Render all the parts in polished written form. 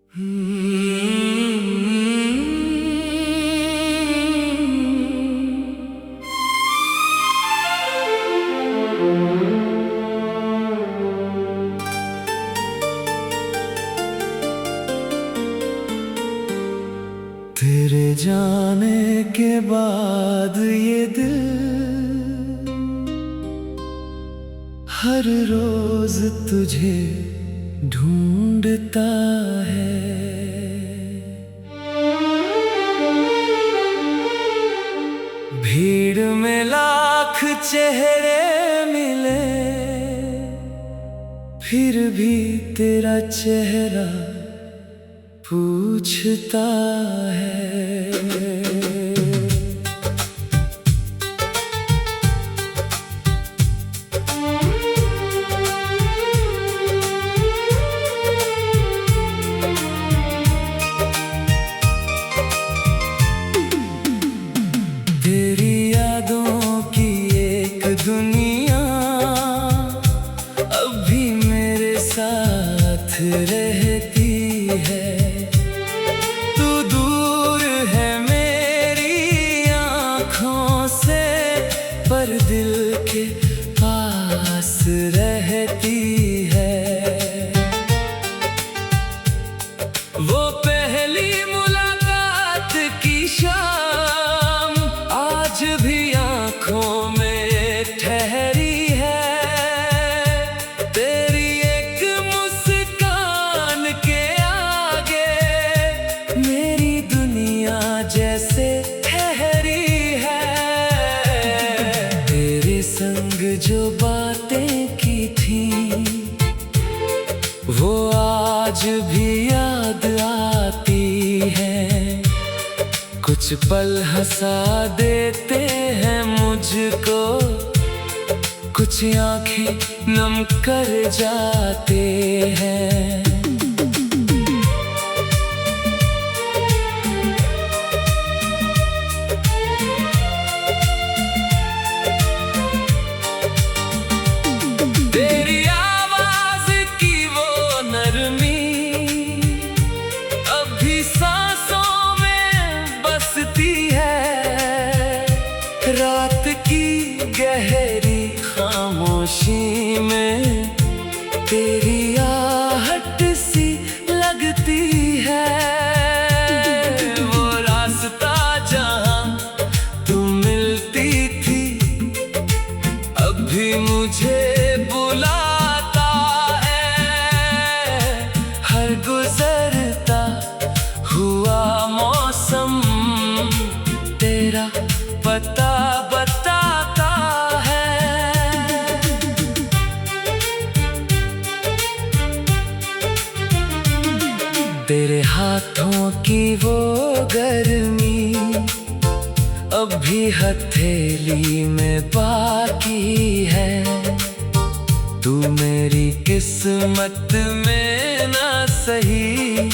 तेरे जाने के बाद ये दिल हर रोज तुझे ढूंढता है। भीड़ में लाख चेहरे मिले, फिर भी तेरा चेहरा पूछता है। तेरी यादों की एक दुनिया अब भी मेरे साथ रहती है। तू दूर है मेरी आँखों से, पर दिल के पास रहती है। वो पहली मुलाकात की शाम आज भी आँखों में ठहरी है। तेरी एक मुस्कान के आगे मेरी दुनिया जैसे ठहरी है। तेरे संग जो बातें की थी वो आज भी याद आती हैं। कुछ पल हंसा देते हैं मुझको, कुछ आंखें नम कर जाते हैं। तेरी आवाज की वो नरमी अब भी सांसों में बसती है। रात की गहरी खामोशी में तेरी आहट सी लगती है। वो रास्ता जहाँ तू मिलती थी अब भी मुझे बुलाता है। हर गुजरता हुआ मौसम तेरा पता बताता है। तेरे हाथों की वो गर्मी अब भी हथेली में बाकी है। तू मेरी किस्मत में ना सही,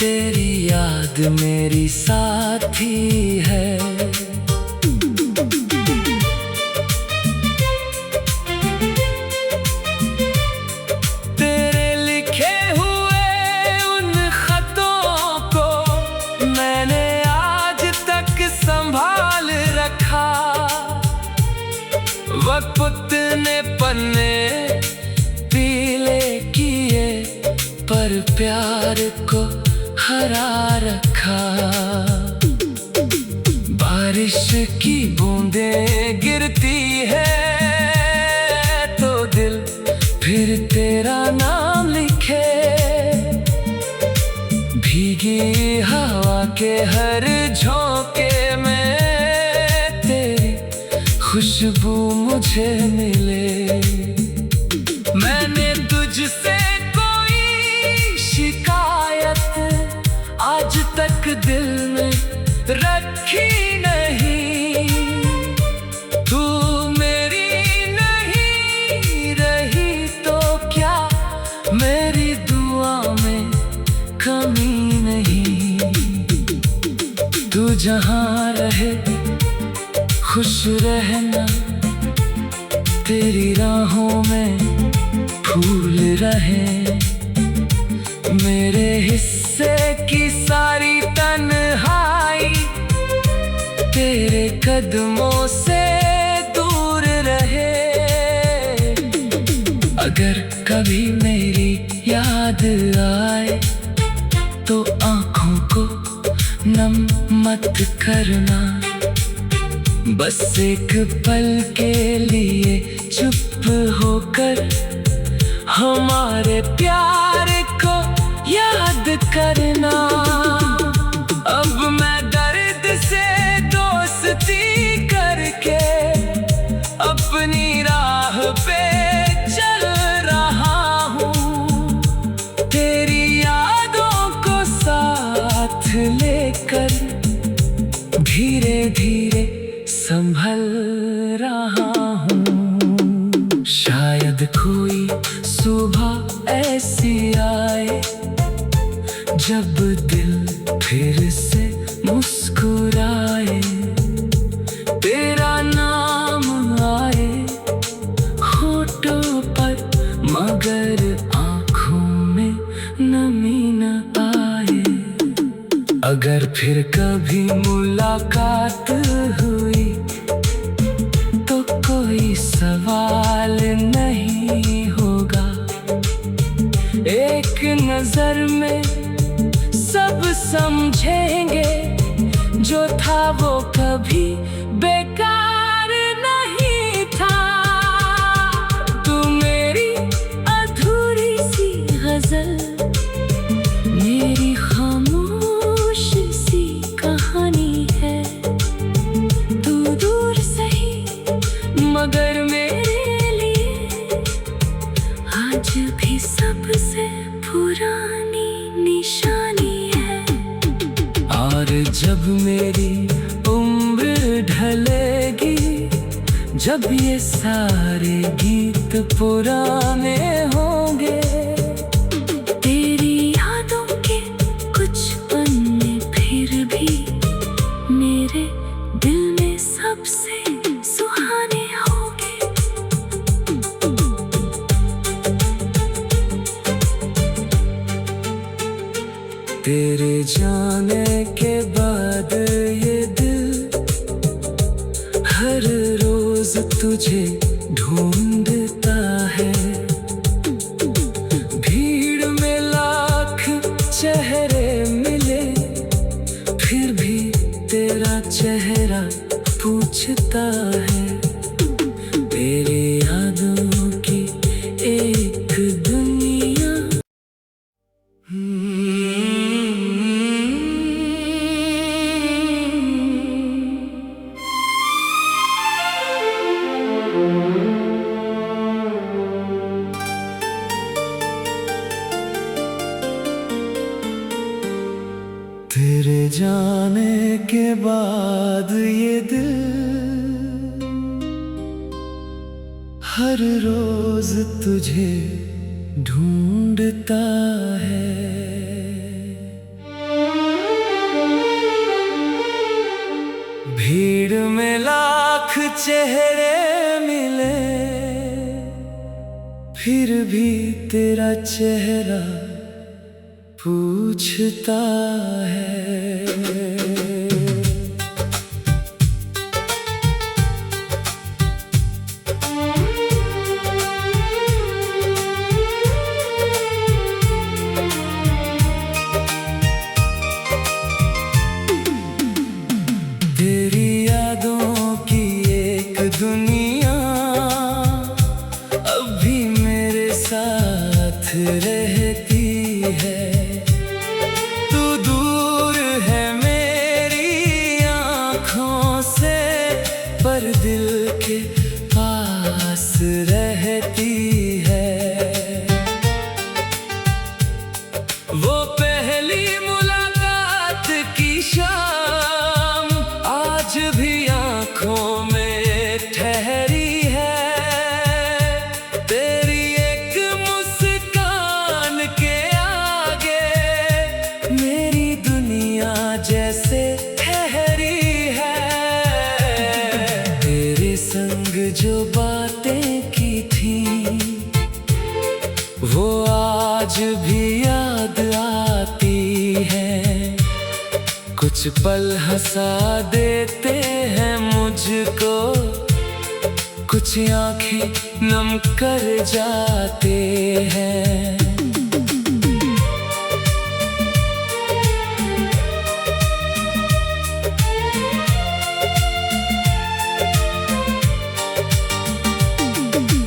तेरी याद मेरी साथी है। तेरे लिखे हुए उन खतों को मैंने आज तक संभाल रखा। वक्त ने पन्ने पीले किए पर प्यार को हरा रखा। बारिश की बूंदें गिरती है तो दिल फिर तेरा नाम लिखे। भीगी हवा के हर झोंके में तेरी खुशबू मुझे मिले। मैंने तुझसे कोई शिकायत आज तक दिल में रखी नहीं। तू मेरी नहीं रही तो क्या मेरी दुआ में कमी नहीं। तू जहाँ रहे खुश रहना, तेरी राहों में फूल रहे। मेरे हिस्से की सारी तन्हाई तेरे कदमों से दूर रहे। अगर कभी मेरी याद आए तो आँखों को नम मत करना, बस एक पल के लिए चुप होकर हमारे प्यार को याद करना। अब मैं दर्द से दोस्ती करके अपनी राह पे चल रहा हूँ, तेरी यादों को साथ लेकर धीरे धीरे संभल रहा हूँ। शायद कोई सुबह ऐसी आए जब दिल फिर से मुस्कुराए, तेरा नाम आए होठों पर मगर आँखों में नमी न आए। अगर फिर कभी मुलाकात हुई तो कोई सवाल नहीं होगा, एक नजर में सब समझेंगे जो था वो कभी बेकार नहीं था। तू मेरी अधूरी सी गजल, मेरी खामोश सी कहानी है। तू दूर सही मगर मेरे लिए आज भी सबसे पुरानी निशानी है। और जब मेरी उम्र ढलेगी, जब ये सारे गीत पुराने होंगे, तेरी यादों के कुछ पन्ने फिर भी मेरे दिल में सबसे सुहाने होंगे। तेरे जाने के बाद ये दिल हर रोज तुझे ढूंढता है। भीड़ में लाख चेहरे मिले फिर भी तेरा चेहरा पूछता है। तेरी यादों की एक दुनिया। तेरे जाने के बाद ये दिल हर रोज तुझे ढूंढता है। भीड़ में लाख चेहरे मिले फिर भी तेरा चेहरा पूछता है। तेरी यादों की एक दुनिया अब भी मेरे साथ रहती है। तू दूर है मेरी आँखों से पर दिल के पास रहती है। वो पहली मुलाकात की शाम आज भी आँखों में ठहरी है। तेरी एक मुस्कान के आगे मेरी दुनिया जैसे ठहरी है। तेरे संग जो बातें की थी वो आज भी याद आती है। कुछ पल हंसा देते हैं मुझको, कुछ आंखें नम कर जाते हैं।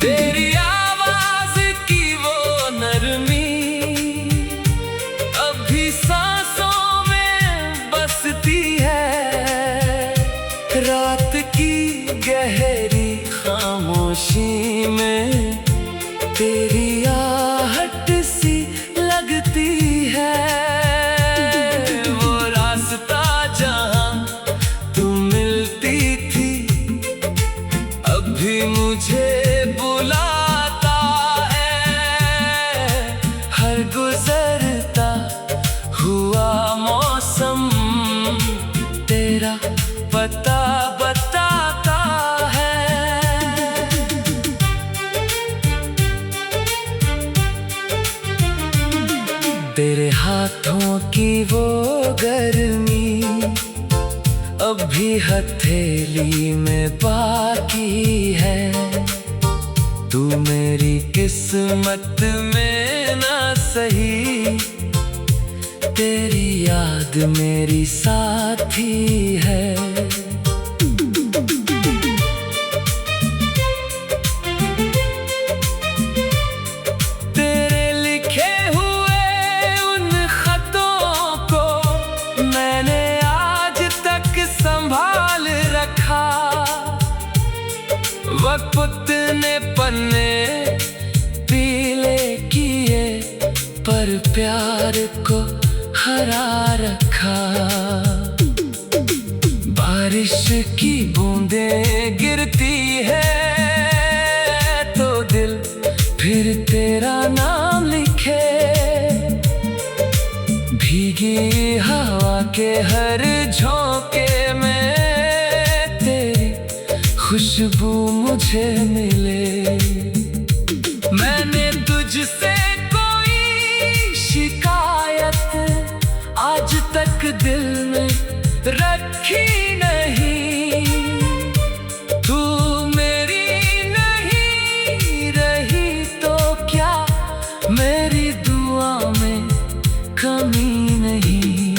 तेरी आवाज की वो नरमी अभी सांसों में बसती है। रात की गहरी खामोशी में तेरी आहट सी लगती है। वो रास्ता जहाँ तू मिलती थी अभी मुझे बुलाता है। हर गुजरता हुआ मौसम तेरा पता बताता है। तेरे हाथों की वो गर्मी अभी हथेली में बाकी है। तू मेरी किस्मत में ना सही, तेरी याद मेरी साथी है। तेरे लिखे हुए उन खतों को मैंने आज तक संभाल रखा। वक्त ने पन्ने पीले किए पर प्यार को हरा रखा। बारिश की बूंदें गिरती है तो दिल फिर तेरा नाम लिखे। भीगी हवा के हर झोंके में तेरी खुशबू मुझे मिले। मैंने तुझसे कोई शिकायत आज तक दिल में रखी नहीं। तू मेरी नहीं रही तो क्या मेरी दुआ में कमी नहीं।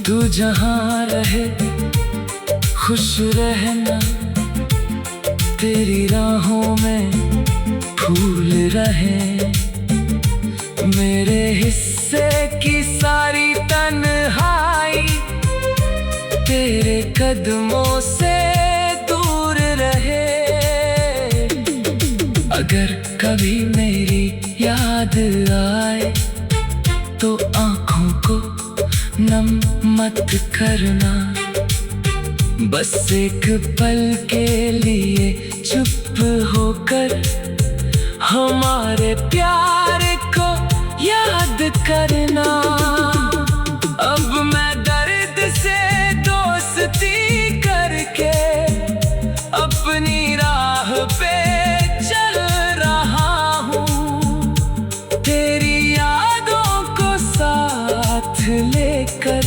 तू जहाँ रहे खुश रहना, तेरी राहों में फूल रहे। मेरे हिस्से की सारी तन्हाई तेरे कदमों से दूर रहे। अगर कभी मेरी याद आए तो आँखों को नम मत करना। बस एक पल के लिए चुप होकर हमारे प्यार को याद करना। अब मैं दर्द से दोस्ती करके अपनी राह पे चल रहा हूँ। तेरी यादों को साथ लेकर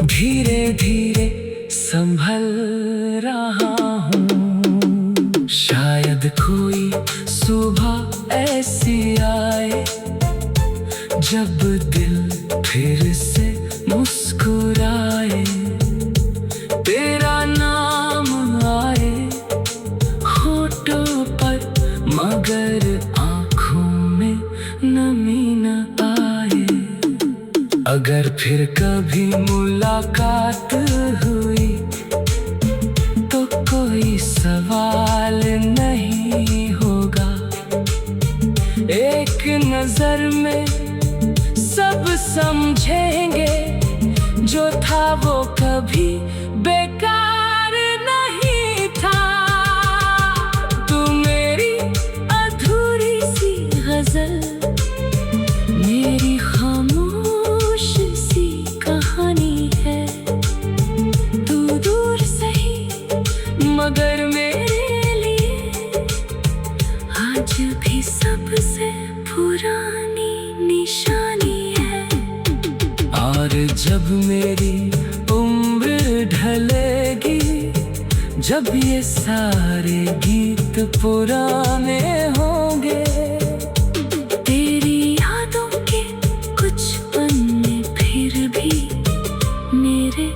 धीरे धीरे संभल रहा हूँ। शायद कोई सुबह ऐसी आए जब दिल फिर से मुस्कुराए। तेरा नाम आए होठों पर मगर आँखों में नमी न आए। अगर फिर कभी मुलाकात हुई तो कोई सवाल नहीं होगा। एक नजर में सब समझेंगे जो था वो कभी बेकार नहीं था। तू मेरी अधूरी सी गजल, मेरी खामोश सी कहानी है। तू दूर सही मगर मेरे लिए आज भी सबसे पुरानी निशानी है। और जब मेरी उम्र ढलेगी, जब ये सारे गीत पुराने होंगे, तेरी यादों के कुछ पन्ने फिर भी मेरे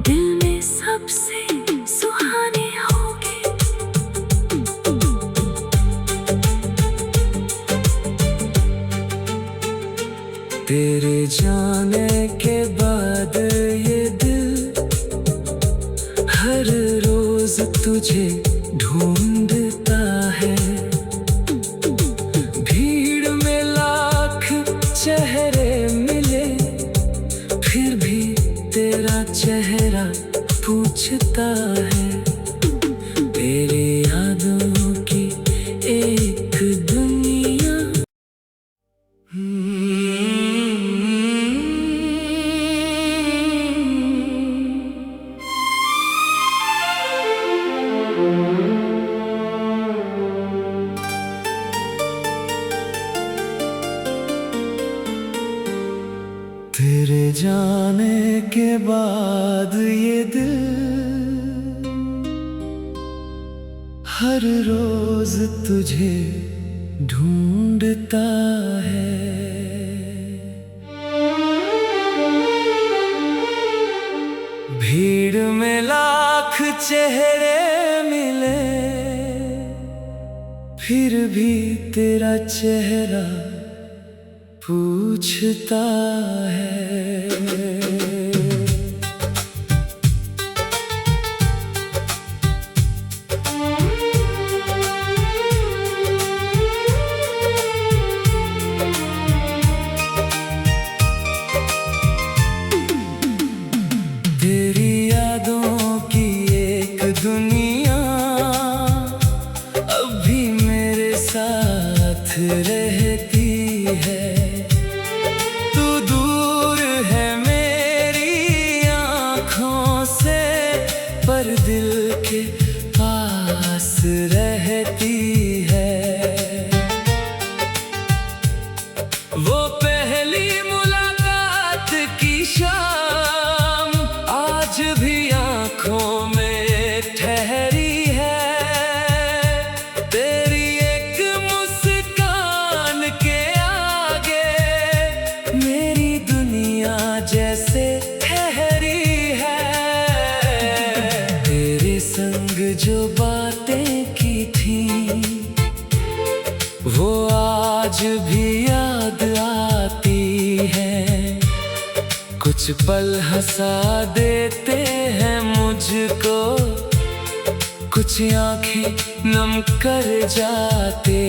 दिल में सबसे सुहाने होंगे। तेरे जाने के बाद ये दिल हर रोज तुझे ढूंढता है। भीड़ में लाख चेहरे मिले, फिर भी तेरा चेहरा पूछता है। तेरी यादों की एक दुनिया। तेरे जाने के बाद ये दिल हर रोज तुझे ढूंढता है। भीड़ में लाख चेहरे मिले, फिर भी तेरा चेहरा पूछता है। तेरी यादों की एक दुनिया अब भी मेरे साथ रहती है। तू दूर है मेरी आँखों से, पर दिल के पास रहती है। वो पहली मुलाकात की शाम आज भी आँखों में ठहरी है। तेरी एक मुस्कान के आगे मेरी दुनिया जैसे ठहरी है। तेरे संग जो बातें की थी, वो आज भी याद आती है। कुछ पल हंसा देते हैं मुझको, कुछ आंखें नम कर जाते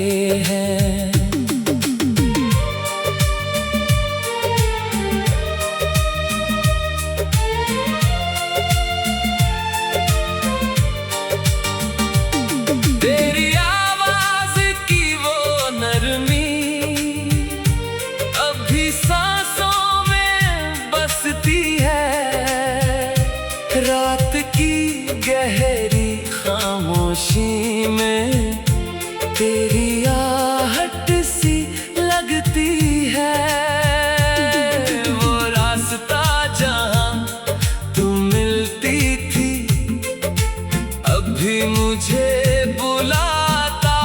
हैं। तेरी आवाज की वो नरमी अब भी सांसों में बसती है। रात की गहरी खामोशी में तेरी आहट सी लगती है। वो रास्ता जहाँ तू मिलती थी, अब भी मुझे बुलाता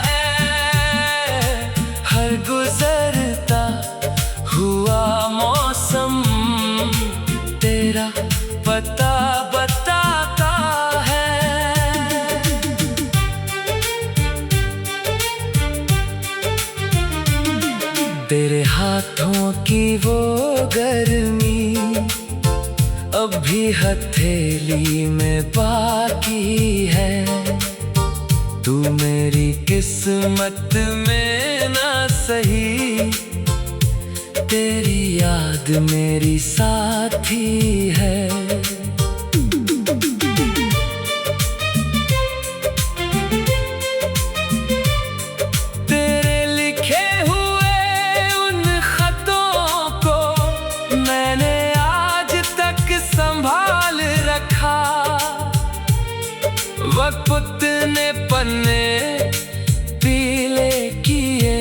है। हर गुजरता हुआ मौसम तेरा पता बताता है। तेरे हाथों की वो गर्मी अब भी हथेली में बाकी है। तू मेरी किस्मत में ना सही, तेरी याद मेरी साथी है। तेरे लिखे हुए उन खतों को मैंने आज तक संभाल रखा। वक्त ने पन्ने पीले किए,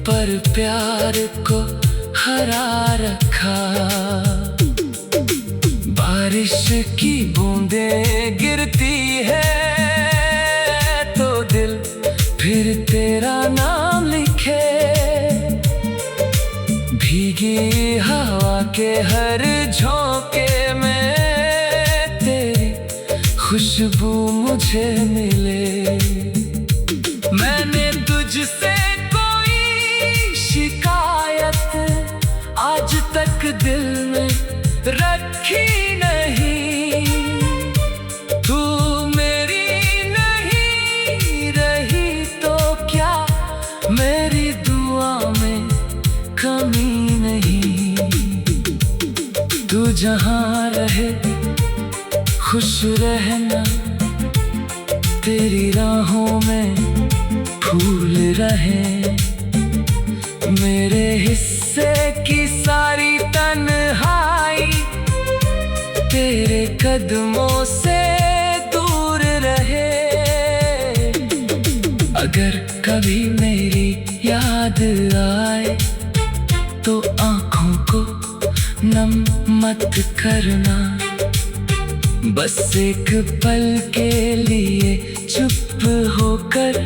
पर प्यार को हरा रखा। बारिश की बूंदें गिरती है तो दिल फिर तेरा नाम लिखे। भीगी हवा के हर झोंके में तेरी खुशबू मुझे मिले। मैंने तुझसे कोई शिकायत आज तक दिल में रखी नहीं। तू मेरी नहीं रही तो क्या, मेरी दुआ में कमी नहीं। तू जहाँ रहे खुश रहना, तेरी राहों में फूल रहे। मेरे हिस्से की सारी तन्हाई तेरे कदमों से दूर रहे। अगर कभी मेरी याद आए तो आँखों को नम मत करना। बस एक पल के लिए चुप होकर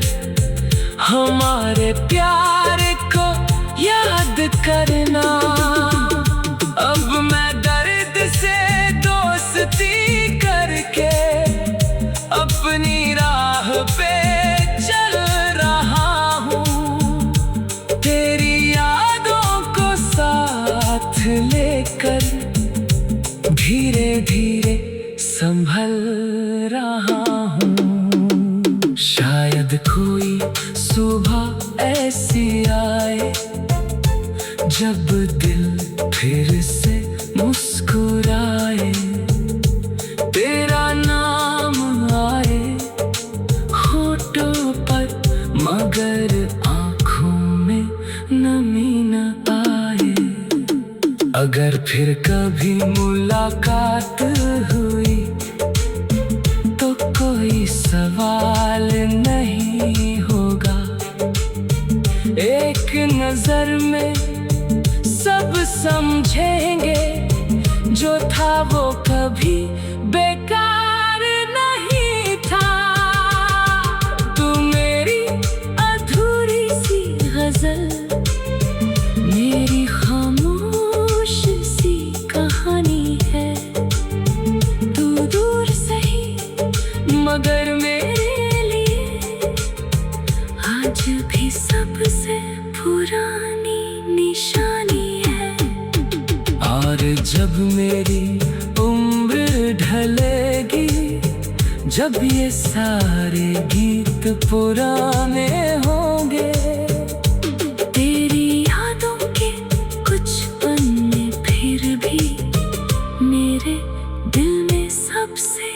हमारे प्यार को याद करना। अब मैं दर्द से दोस्ती करके अपनी राह पे चल रहा हूँ। तेरी यादों को साथ लेकर धीरे धीरे संभल रहा हूँ। शायद कोई सुबह ऐसी आए जब दिल फिर से मुस्कुराए। तेरा नाम आए होठों पर मगर आँखों में नमी न आए। अगर फिर कभी मुलाकात हुई तो कोई सवाल नहीं होगा। एक नजर में सब समझेंगे जो था वो कभी बेकार नहीं था। तू मेरी अधूरी सी गजल, मेरी खामोश सी कहानी है। तू दूर सही मगर मेरे लिए आज भी सबसे पुरानी निशानी है। और जब मेरी उम्र ढलेगी, जब ये सारे गीत पुराने होंगे, तेरी यादों के कुछ पन्ने फिर भी मेरे दिल में सबसे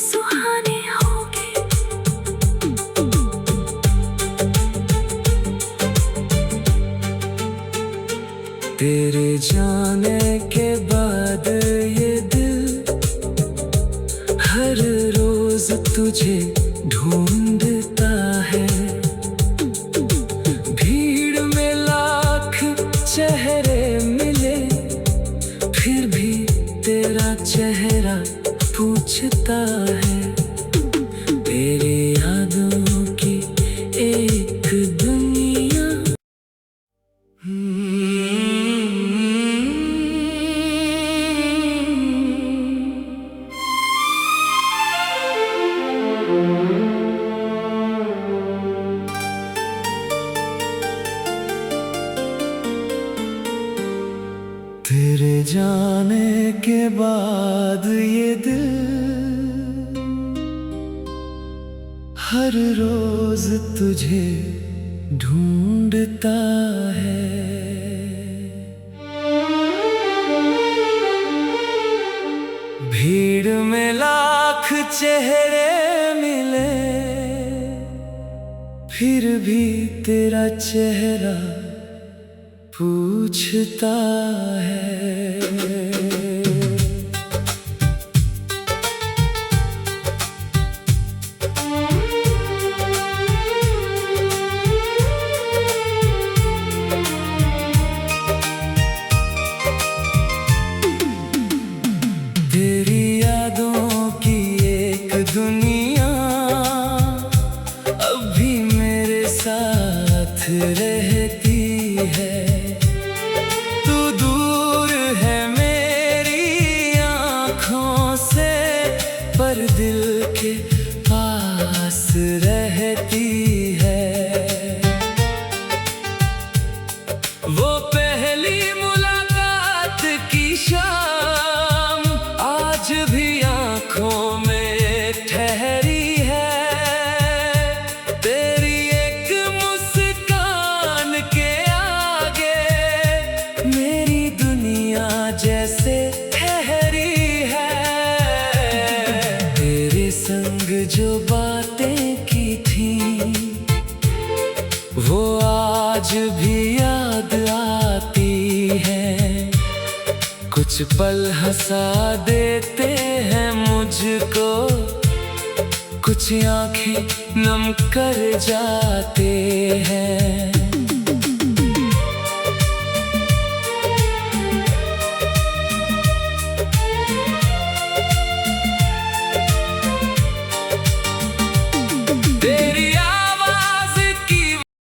सुहाने होंगे। तेरे जाने के बाद ये दिल हर रोज तुझे ढूंढता है। भीड़ में लाख चेहरे मिले फिर भी तेरा चेहरा पूछता है। तेरे यादों की एक दुनिया। तेरे जाने के बाद ये दिल हर रोज तुझे ढूंढता है। भीड़ में लाख चेहरे मिले फिर भी तेरा चेहरा पूछता है। कुछ पल हंसा देते हैं मुझको, कुछ आंखें नम कर जाते हैं।